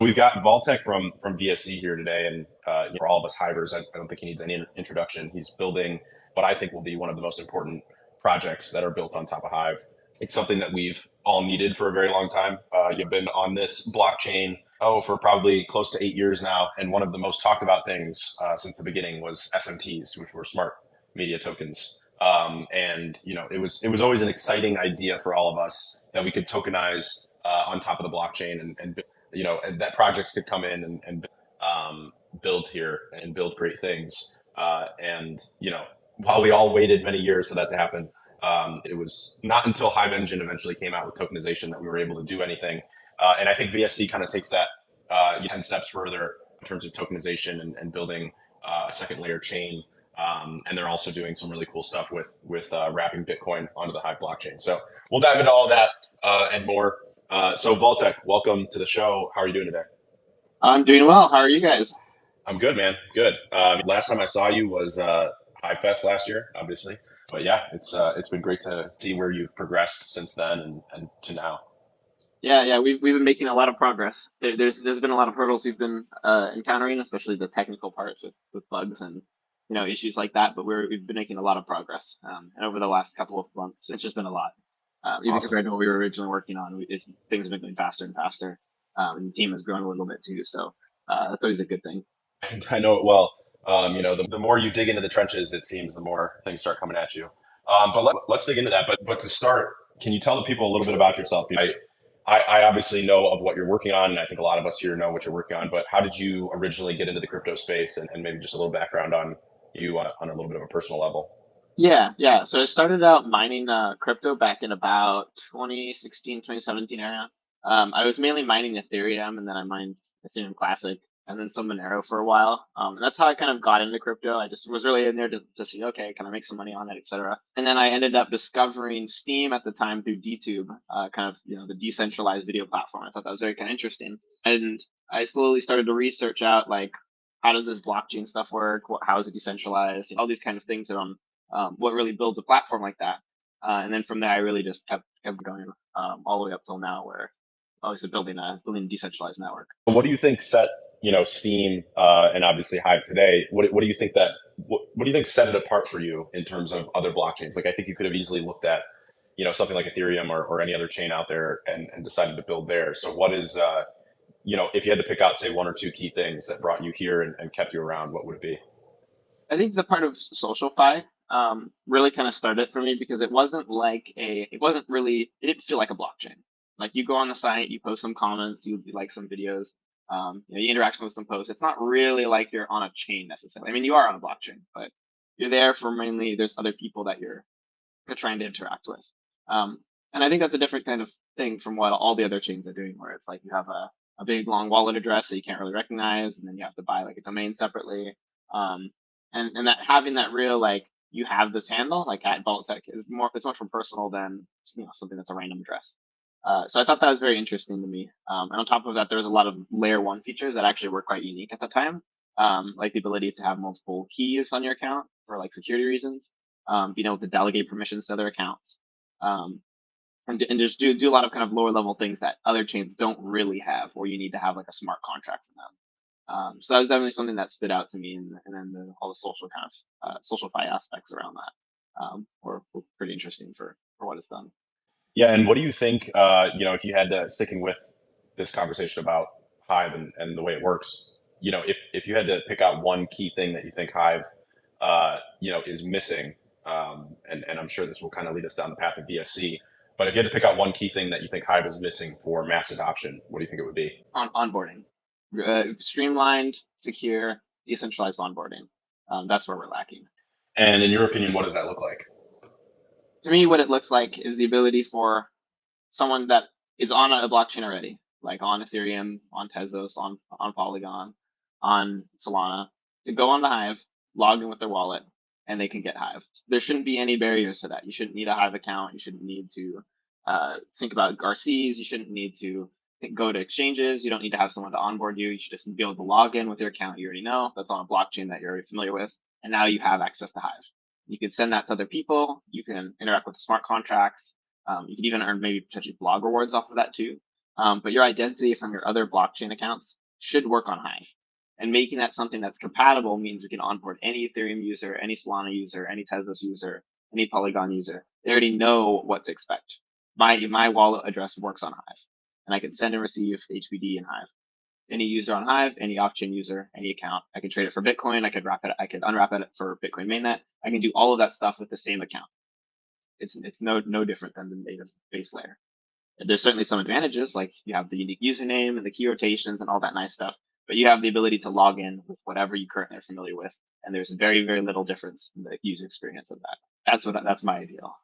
We've got Vaultec from VSC here today, and for all of us Hivers, I don't think he needs any introduction. He's building what I think will be one of the most important projects that are built on top of Hive. It's something that we've all needed for a very long time. You've been on this blockchain for probably close to 8 years now, and one of the most talked about things since the beginning was SMTs, which were smart media tokens. And it was always an exciting idea for all of us that we could tokenize on top of the blockchain and that projects could come in and build here and build great things. And while we all waited many years for that to happen, it was not until Hive Engine eventually came out with tokenization that we were able to do anything. And I think VSC kind of takes that 10 steps further in terms of tokenization and building a second layer chain. And they're also doing some really cool stuff with wrapping Bitcoin onto the Hive blockchain. So we'll dive into all of that and more. So Vaultec, welcome to the show. How are you doing today? I'm doing well. How are you guys? I'm good, man. Good. Last time I saw you was Hive Fest last year, obviously. But yeah, it's been great to see where you've progressed since then and to now. Yeah, we've been making a lot of progress. There's been a lot of hurdles we've been encountering, especially the technical parts with bugs and issues like that. But we've been making a lot of progress. And over the last couple of months, it's just been a lot. Even Awesome. compared to what we were originally working on, things have been going faster and faster. And the team has grown a little bit too. So that's always a good thing. I know it well. The more you dig into the trenches, it seems the more things start coming at you. But let's dig into that. But to start, can you tell the people a little bit about yourself? I obviously know of what you're working on, and I think a lot of us here know what you're working on. But how did you originally get into the crypto space, and maybe just a little background on you on a little bit of a personal level? Yeah. So I started out mining crypto back in about 2016, 2017 area. I was mainly mining Ethereum, and then I mined Ethereum Classic, and then some Monero for a while. And that's how I kind of got into crypto. I just was really in there to see, okay, can I make some money on it, etc. And then I ended up discovering Steam at the time through DTube, kind of the decentralized video platform. I thought that was very kind of interesting, and I slowly started to research out like how does this blockchain stuff work? How is it decentralized? All these kind of things that what really builds a platform like that. And then from there, I really just kept going all the way up till now, where obviously building a decentralized network. What do you think set Steam and obviously Hive today? What do you think what do you think set it apart for you in terms of other blockchains? Like I think you could have easily looked at something like Ethereum or any other chain out there and decided to build there. So what is if you had to pick out say one or two key things that brought you here and kept you around, what would it be? I think the part of SocialFi really kind of started for me because it didn't feel like a blockchain. Like you go on the site, you post some comments, you like some videos, you interact with some posts. It's not really like you're on a chain necessarily. I mean, you are on a blockchain, but you're there for mainly there's other people that you're trying to interact with. Um, and I think that's a different kind of thing from what all the other chains are doing, where it's like you have a big long wallet address that you can't really recognize, and then you have to buy like a domain separately. Um, and that having that real like you have this handle like at Vaultec is it's much more personal than something that's a random address. So I thought that was very interesting to me. And on top of that, there was a lot of layer one features that actually were quite unique at the time, like the ability to have multiple keys on your account for like security reasons, being able to delegate permissions to other accounts, um, and just do a lot of kind of lower level things that other chains don't really have, or you need to have like a smart contract for them. So that was definitely something that stood out to me, and then all the social kind of social fi aspects around that were pretty interesting for what it's done. Yeah, and what do you think? If you had to sticking with this conversation about Hive and the way it works, if you had to pick out one key thing that you think Hive, is missing, and I'm sure this will kind of lead us down the path of BSC, but if you had to pick out one key thing that you think Hive is missing for mass adoption, what do you think it would be? On onboarding, streamlined, secure, decentralized onboarding. That's where we're lacking. And in your opinion, what does that look like? To me, what it looks like is the ability for someone that is on a blockchain already, like on Ethereum, on Tezos, on Polygon, on Solana, to go on the Hive, log in with their wallet, and they can get Hive. There shouldn't be any barriers to that. You shouldn't need a Hive account. You shouldn't need to think about RCs. You shouldn't need to go to exchanges. You don't need to have someone to onboard you. You should just be able to log in with your account you already know that's on a blockchain that you're already familiar with, and now you have access to Hive. You can send that to other people. You can interact with smart contracts. You could even earn maybe potentially blog rewards off of that too. But your identity from your other blockchain accounts should work on Hive. And making that something that's compatible means we can onboard any Ethereum user, any Solana user, any Tezos user, any Polygon user. They already know what to expect. My wallet address works on Hive, and I can send and receive HBD in Hive. Any user on Hive, any off-chain user, any account. I can trade it for Bitcoin. I could unwrap it for Bitcoin mainnet. I can do all of that stuff with the same account. It's no different than the native base layer. There's certainly some advantages, like you have the unique username and the key rotations and all that nice stuff, but you have the ability to log in with whatever you currently are familiar with, and there's very little difference in the user experience of that. That's my ideal.